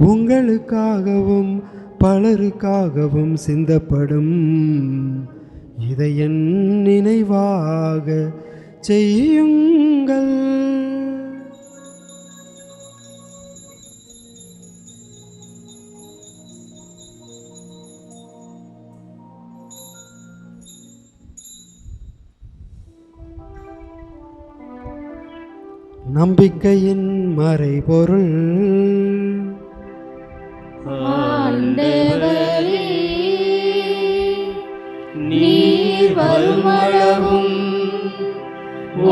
உங்களுக்காகவும் பலருக்காகவும் சிந்தப்படும். இதை என் நினைவாக செய்யுங்கள். நம்பிக்கையின் மறைபொருள். ஆண்டவரே, நீர் வருமளவும்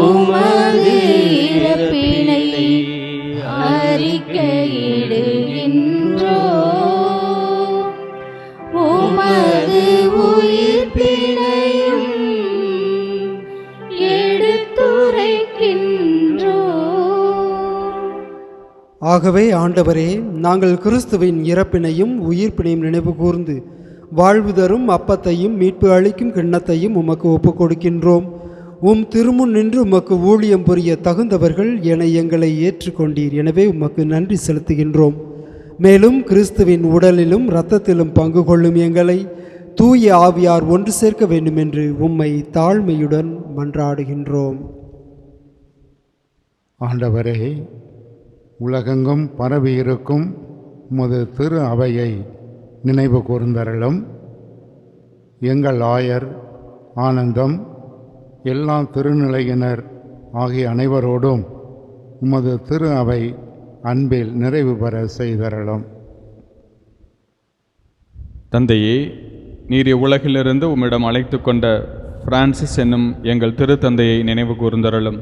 உமது இறப்பினை அறிக்கையிடுகின்றோம், உமது உயிர்ப்பினையும் ஆகவே ஆண்டவரே, நாங்கள் கிறிஸ்துவின் இறப்பினையும் உயிர்ப்பினையும் நினைவு கூர்ந்து வாழ்வு தரும் அப்பத்தையும் மீட்பு அளிக்கும் கிண்ணத்தையும் உமக்கு ஒப்புக் கொடுக்கின்றோம். உம் திருமுன் நின்று உமக்கு ஊழியம் புரிய தகுந்தவர்கள் என எங்களை ஏற்றுக்கொண்டீர். எனவே உமக்கு நன்றி செலுத்துகின்றோம். மேலும் கிறிஸ்துவின் உடலிலும் இரத்தத்திலும் பங்கு கொள்ளும் எங்களை தூய ஆவியார் ஒன்று சேர்க்க வேண்டுமென்று உம்மை தாழ்மையுடன் மன்றாடுகின்றோம். ஆண்டவரே, உலகெங்கும் பரவியிருக்கும் உமது திரு அவையை நினைவு கூர்ந்தருளும். எங்கள் ஆயர், ஆனந்தம், எல்லா திருநிலையினர் ஆகிய அனைவரோடும் உமது திரு அவை அன்பில் நிறைவு பெற செய்தருளும். தந்தையே, நீர் இவ்வுலகிலிருந்து உம்மிடம் அழைத்து கொண்ட பிரான்சிஸ் என்னும் எங்கள் திருத்தந்தையை நினைவு கூர்ந்தருளும்.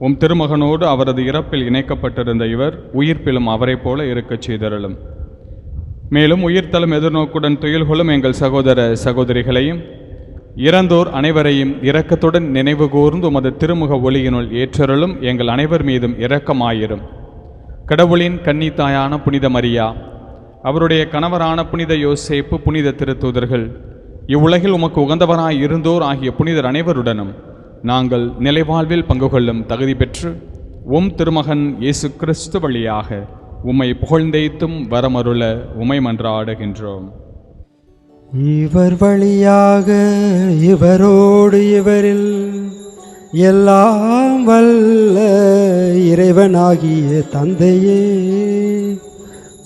உம் திருமகனோடு அவரது இறப்பில் இணைக்கப்பட்டிருந்த இவர் உயிர்ப்பிலும் அவரைப் போல இருக்கச் செய்தருளும். மேலும் உயிர்த்தலும் எதிர்நோக்குடன் துயில்கொள்ளும் எங்கள் சகோதர சகோதரிகளையும் இறந்தோர் அனைவரையும் இரக்கத்துடன் நினைவு கூர்ந்து உமது திருமுக ஒளியினுள் ஏற்றருளும். எங்கள் அனைவர் மீதும் இரக்கமாயிரும். கடவுளின் கன்னித்தாயான புனித மரியா, அவருடைய கணவரான புனித யோசேப்பு, புனித திருத்தூதர்கள், இவ்வுலகில் உமக்கு உகந்தவராய் இருந்தோர் ஆகிய புனிதர் அனைவருடனும் நாங்கள் நிலைவாழ்வில் பங்கு கொள்ளும் தகுதி பெற்று உம் திருமகன் இயேசு கிறிஸ்து வழியாக உம்மை புகழ்ந்தேத்தும் வரமருள உம்மை மன்றாடுகின்றோம். இவர் வழியாக இவரோடு இவரில் எல்லாம் வல்ல இறைவனாகிய தந்தையே,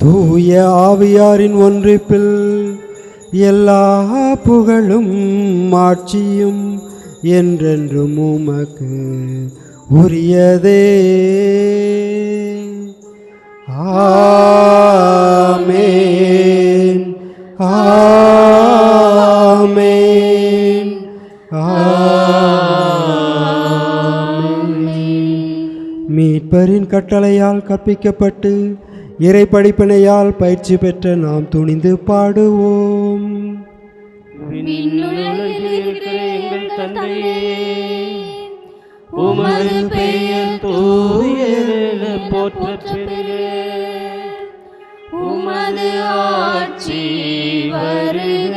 தூய ஆவியாரின் ஒன்றிப்பில் எல்லா புகழும் ஆட்சியும் என்றென்றும் உமக்கு உரியதே. ஆமென், ஆமென், ஆமென். மீட்பரின் கட்டளையால் கற்பிக்கப்பட்டு இறை படிப்பினையால் பயிற்சி பெற்ற நாம் துணிந்து பாடுவோம். எங்கள் தந்தையே, உமது பெயர் தூயதென போற்றப் பெறுக. உமது ஆட்சி வருக.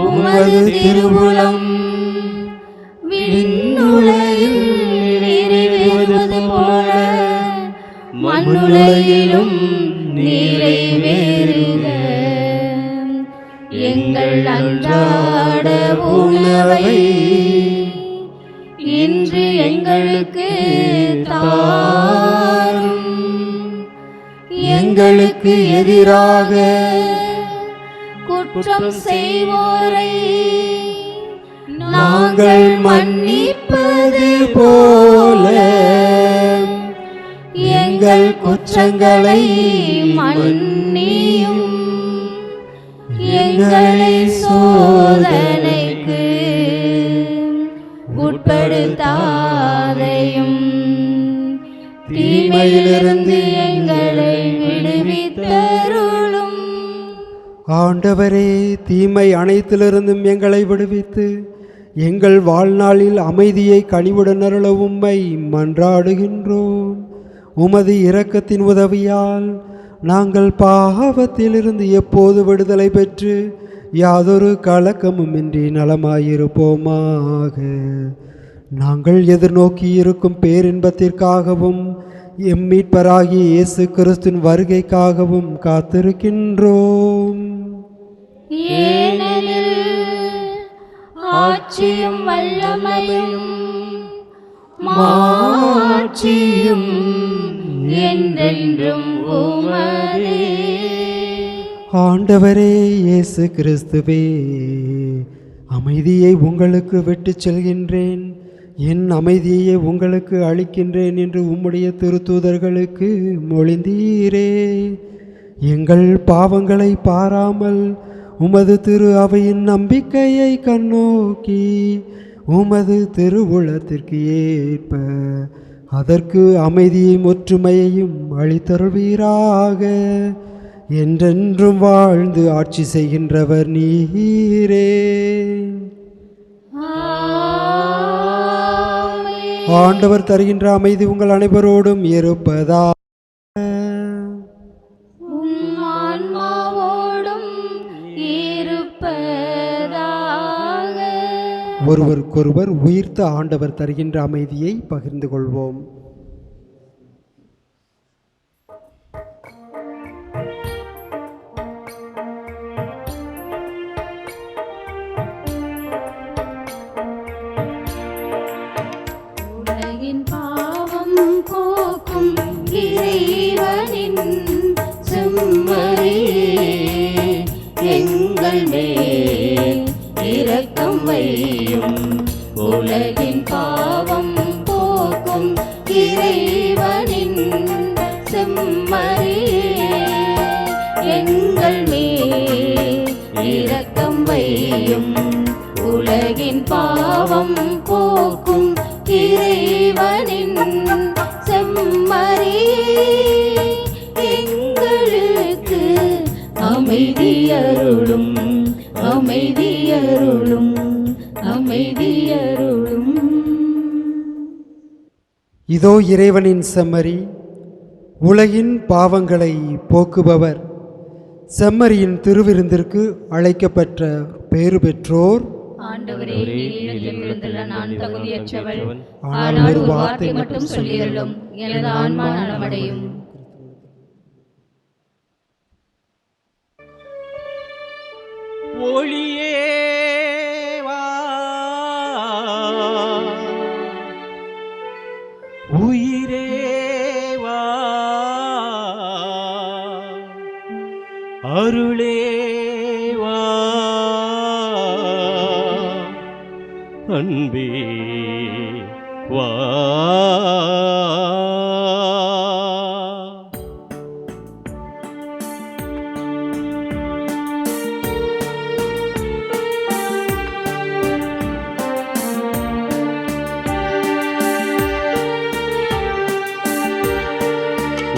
உமது திருவுளம் விண்ணுலகில் நிறைவேறுவது போல மண்ணுலகிலும் நிறைவேறுக. எங்கள் அன்றாட அன்றாட உணவை இன்று எங்களுக்கு தாரும். எங்களுக்கு எதிராக குற்றம் செய்வோரை நாங்கள் மன்னிப்பது போல எங்கள் குற்றங்களை மன்னியும். எங்களை சோதனைக்கு உட்படுத்தாதையும் தீமையிலிருந்து எங்களை விடுவித்தருளும். ஆண்டவரே, தீமை அனைத்திலிருந்தும் எங்களை விடுவித்து எங்கள் வாழ்நாளில் அமைதியை கனிவுடன் அருள உம்மை மன்றாடுகின்றோம். உமது இரக்கத்தின் உதவியால் நாங்கள் பாவத்திலிருந்து எப்போது விடுதலை பெற்று யாதொரு கலக்கமுமின்றி நலமாயிருப்போமாக. நாங்கள் எதிர்நோக்கி இருக்கும் பேரின்பத்திற்காகவும் எம் மீட்பராகிய இயேசு கிறிஸ்துவின் வருகைக்காகவும் காத்திருக்கின்றோம். ஏனெனில் ஆட்சியும் வல்லமையும் மாட்சியும் என்றென்றும் உமதே. ஆண்டவரே இயேசு கிறிஸ்துவே, அமைதியை உங்களுக்கு விட்டுச் செல்கின்றேன், என் அமைதியை உங்களுக்கு அளிக்கின்றேன் என்று உம்முடைய திருத்தூதர்களுக்கு மொழிந்தீரே. எங்கள் பாவங்களை பாராமல் உமது திரு அவையின் நம்பிக்கையை கண்ணோக்கி உமது திருவுளத்திற்கு ஏற்ப அதற்கு அமைதியும் ஒற்றுமையையும் அளித்தருள்வீராக. என்றென்றும் வாழ்ந்து ஆட்சி செய்கின்றவர் நீரே. ஆண்டவர் தருகின்ற அமைதி உங்கள் அனைவரோடும் இருப்பதா. ஒருவருக்கொருவர் உயிர்த்த ஆண்டவர் தருகின்ற அமைதியை பகிர்ந்து கொள்வோம். உலகின் பாவம் போக்கும் இறைவனின் செம்மறியே, எங்கள் மேல் இரக்கம் வையும். உலகின் பாவம் போக்கும் இறைவனின் செம்மறியே, எங்கள் மேல் இரக்கம் வையும். உலகின் பாவம் போக்கும் இறைவனின் செம்மறியே, எங்களுக்கு அமைதியருளும், அமைதியருளும், அமைதியருளும். இதோ இறைவனின் செம்மறி, உலகின் பாவங்களை போக்குபவர். செம்மறியின் திருவிருந்திற்கு அழைக்கப்பட்ட பேறு பெற்றோர். ஆண்டவரே, நான் தகுதியற்றவள், ஆனால் ஒரு வார்த்தை மட்டும் சொல்லியருளும், எனது ஆன்மா நலமடையும். ஒளியே வா, உயிரே வா, அருளே வா, அன்பே வா.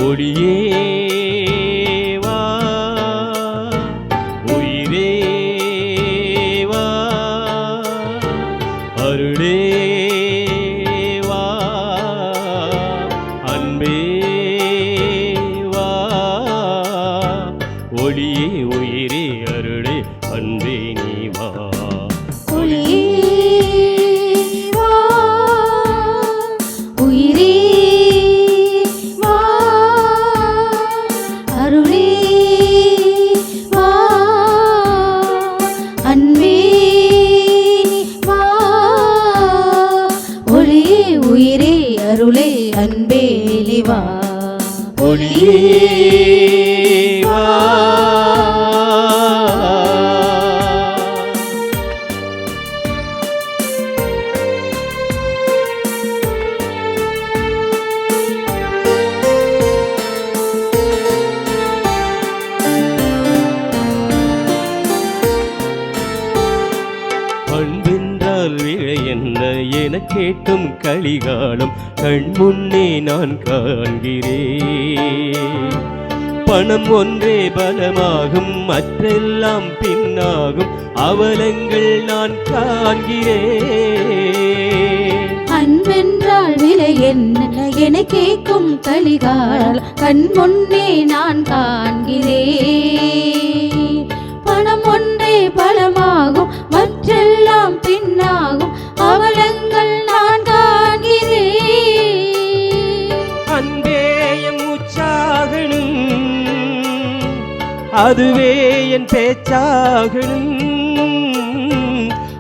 ஒளியே வா, உயிரே வா, அருளே வா, அன்பே வா. ஒளியே உயிரே அருளே அன்பே நீ வா. அன்பே அன்பே நீ வா. ஒளியே வா. அன்பென்றால் விழை என்ன என கேட்டும் கலிகாலம் கண் முன்னே நான் காண்கிறேன். பணம் ஒன்றே பலமாகும், மற்றெல்லாம் பின்னாகும், அவலங்கள் நான் காண்கிறேன். அன்பென்றால் விலை என்ன என கேட்கும் கலிகால் கண் முன்னே நான் காண்கிறேன். பணம் ஒன்றே பலமாகும், மற்றெல்லாம் பின்னாகும், அவலங்கள் நான் காண்கிறேன். அன்பே என் மூச்சாகணும், அதுவே என் பேச்சாகணும்.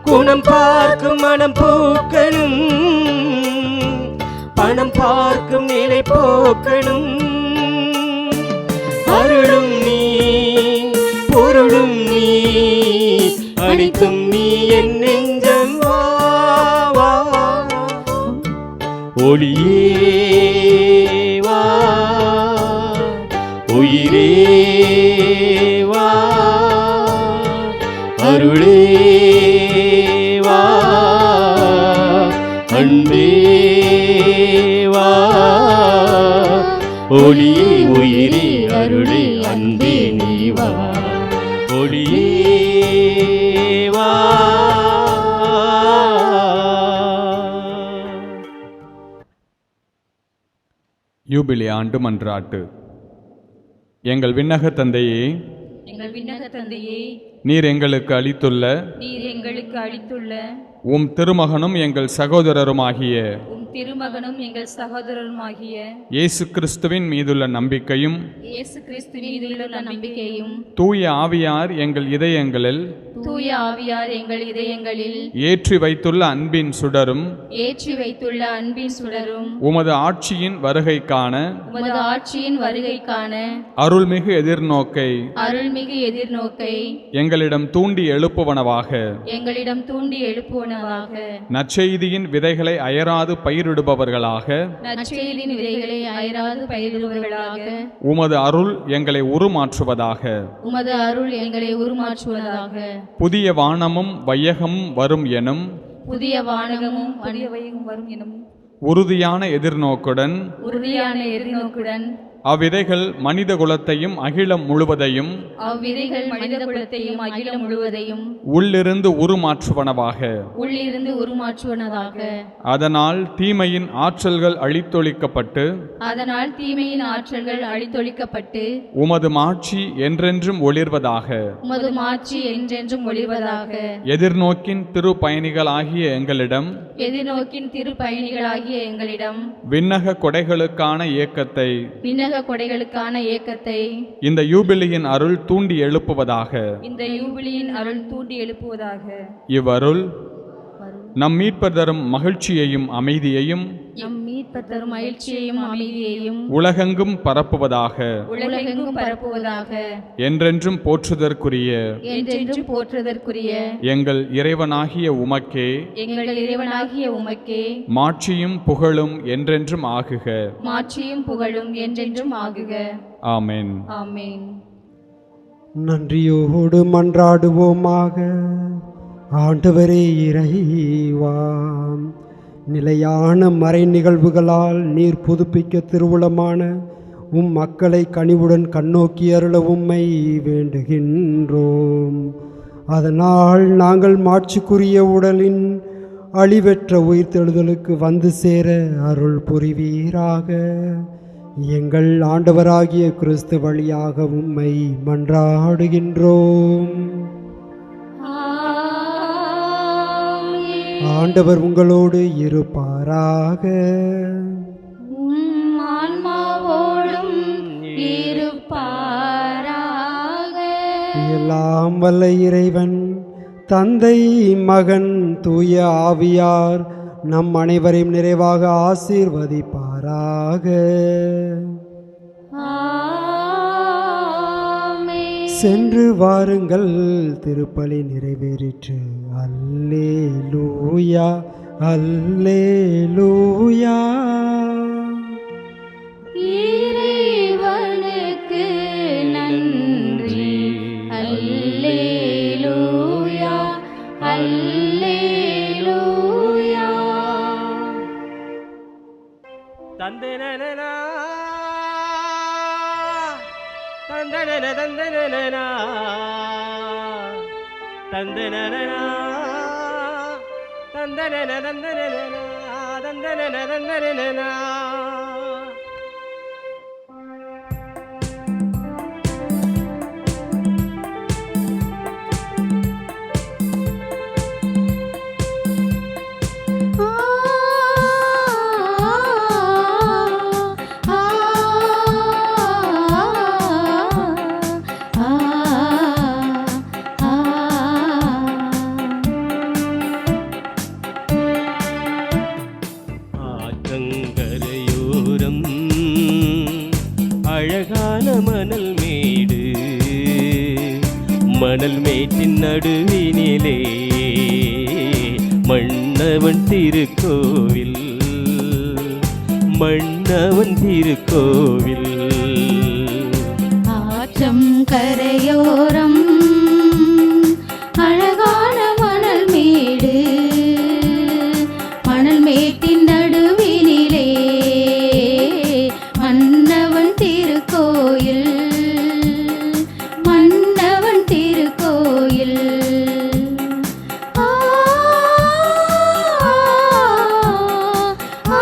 குணம் பார்க்கும் மனம் பூக்கணும், பணம் பார்க்கும் நிலை போக்கணும். அருளும் நீ பொருளும் நீ அனைத்தும் நீ என் நெஞ்சம் வா வா. ஒளியே வா, உயிரே வா, அருளே வா, அன்பே வா. ஒளியே உயிரே அருளே அன்பே நீ வா. ஒளியே வா. யூபிலி ஆண்டு மன்றாட்டு. எங்கள் விண்ணக தந்தையே, எங்கள் விண்ணக தந்தையே, நீர் எங்களுக்கு அளித்துள்ள நீர் எங்களுக்கு அளித்துள்ள உம் திருமகனும் எங்கள் சகோதரருமாகிய உம் திருமகனும் எங்கள் சகோதரருமாகிய இயேசு கிறிஸ்துவின் மீதுள்ள நம்பிக்கையும் இயேசு கிறிஸ்து மீதுள்ள நம்பிக்கையும் தூய ஆவியார் எங்கள் இதயங்களில் தூய ஆவியார் எங்கள் இதயங்களில் ஏற்றி வைத்துள்ள அன்பின் சுடரும் ஏற்றி வைத்துள்ள அன்பின் சுடரும் உமது ஆட்சியின் வருகைக்கான உமது ஆட்சியின் வருகைக்கான அருள்மிகு எதிர்நோக்கை அருள்மிகு எதிர்நோக்கை எங்களிடம் தூண்டி எழுப்புவனவாக. எங்களிடம் தூண்டி எழுப்புவனவாக. நற்செய்தியின் விதைகளை அயராது பயிரிடுபவர்களாக, நற்செய்தியின் விதைகளை அயராது பயிரிடுபவர்களாக, உமது அருள் எங்களை உருமாற்றுவதாக. உமது அருள் எங்களை உருமாற்றுவதாக. புதிய வானமும் வையகமும் வரும் எனும் புதிய வானகமும் புதிய வையகம் வரும் எனும் உறுதியான எதிர்நோக்குடன் உறுதியான எதிர்நோக்குடன் அவ்விதைகள் மனித குலத்தையும் அகிலம் முழுவதையும் அவ்விதைகள் மனித குலத்தையும் அகிலம் முழுவதையும் உள்ளிருந்து உருமாற்றுவனவாக. உள்ளிருந்து உருமாற்றுவனதாக. அதனால் தீமையின் ஆற்றல்கள் அழித்தொழிக்கப்பட்டு அதனால் தீமையின் ஆற்றல்கள் அழித்தொழிக்கப்பட்டு உமது மாட்சி என்றென்றும் ஒளிர்வதாக. உமது மாட்சி என்றென்றும் ஒளிர்வதாக. எதிர்நோக்கின் திரு பயணிகளாகிய எங்களிடம் எதிர்நோக்கின் திரு பயணிகளாகிய எங்களிடம் விண்ணக கொடைகளுக்கான இயக்கத்தை விண்ணக கொடைகளுக்கான ஏக்கத்தை இந்த யூபிலியின் அருள் தூண்டி எழுப்புவதாக. இந்த யூபிலியின் அருள் தூண்டி எழுப்புவதாக. இவ்வருள் நம் மீட்பர் தரும் மகிழ்ச்சியையும் அமைதியையும் நம் மீட்பர் தரும் மகிழ்ச்சியையும் அமைதியையும் உலகெங்கும் பரப்புவதாக. உலகெங்கும் பரப்புவதாக. என்றென்றும் போற்றுதற்குரிய என்றென்றும் போற்றுதற்குரிய எங்கள் இறைவனாகிய உமக்கே எங்கள் இறைவனாகிய உமக்கே மாட்சியும் புகழும் என்றென்றும் ஆகுக. மாட்சியும் புகழும் என்றென்றும் ஆகுக. ஆமென். ஆமென். நன்றியோடு மன்றாடுவோமாக. ஆண்டவரே இறைவாம், நிலையான மறை நிகழ்வுகளால் நீர் புதுப்பிக்க திருவுளமான உம் மக்களை கனிவுடன் கண்ணோக்கி அருள உம்மை வேண்டுகின்றோம். அதனால் நாங்கள் மாட்சிக்குரிய உடலின் அழிவற்ற உயிர்த்தெழுதலுக்கு வந்து சேர அருள் புரிவீராக. எங்கள் ஆண்டவராகிய கிறிஸ்து வழியாக உம்மை மன்றாடுகின்றோம். ஆண்டவர் உங்களோடு இருப்பாராக. உம் ஆன்மாவோடும் இருப்பாராக. எல்லாம் வல்ல இறைவன் தந்தை, மகன், தூய ஆவியார் நம் அனைவரையும் நிறைவாக ஆசீர்வதிப்பாராக. செய்வாராக. ஆமென். சென்று வாருங்கள், திருப்பலி நிறைவேறிற்று. அல்லேலூயா அல்லேலூயா. இறைவனுக்கு நன்றி. அல்லேலூயா அல்லேலூயா. தந்தனனா தந்தனன தந்தனனா தந்தனனா தந்தனன தந்தனனா தந்தனன தந்தனனா. ஆற்றங்கரையோரம் அழகான மணல் மேடு, மணல் மேட்டின் நடுவினிலே மன்னவன் திருக்கோவில், மன்னவன் திருக்கோவில். ஆற்றம் கரையோரம் அழகான மணல் மேடு, மணல் மேட்டின் நடுவினிலே மன்னவன் திருக்கோயில், மன்னவன் திருக்கோயில். ஆ, ஆ, ஆ,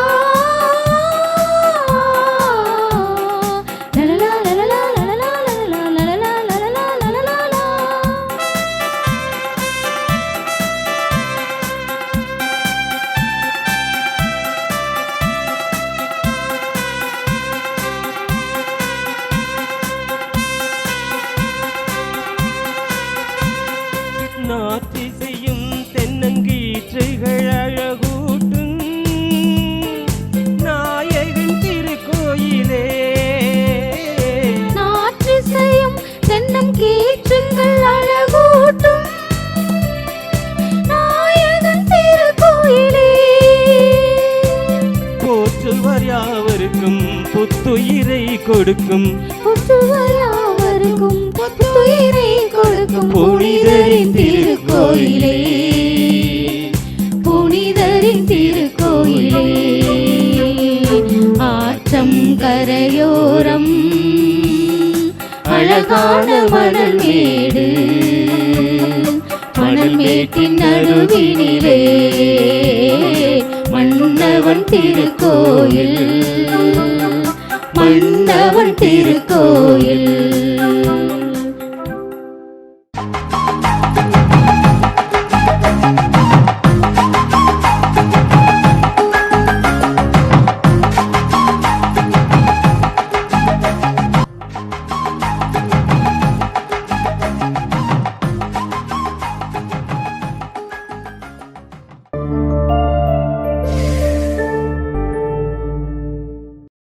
லலலா, லலலா, லலலா, லலலா, லலலா, லலலா, லலலா. நாற்றிசையும் தென்னங்கீற்றுகள் அழகூட்டும் நாயகன் திருக்கோயிலே, நாற்றிசையும் தென்னம் கீற்றுங்கள் அழகூட்டும் நாயகன் திருக்கோயிலே. போற்றுவர் யாவருக்கும் புத்துயிரை கொடுக்கும், புத்துவராவருக்கும் புத்துயிரை கொடுக்கும் புனிதரின் திருக்கோயிலே, புனிதரின் திருக்கோயிலே. ஆற்றம் கரையோரம் அழகான மணல் மேடு, மணல் மேட்டின் நடுவினிலே மன்னவன் திருக்கோயில், மன்னவன் திருக்கோயில்.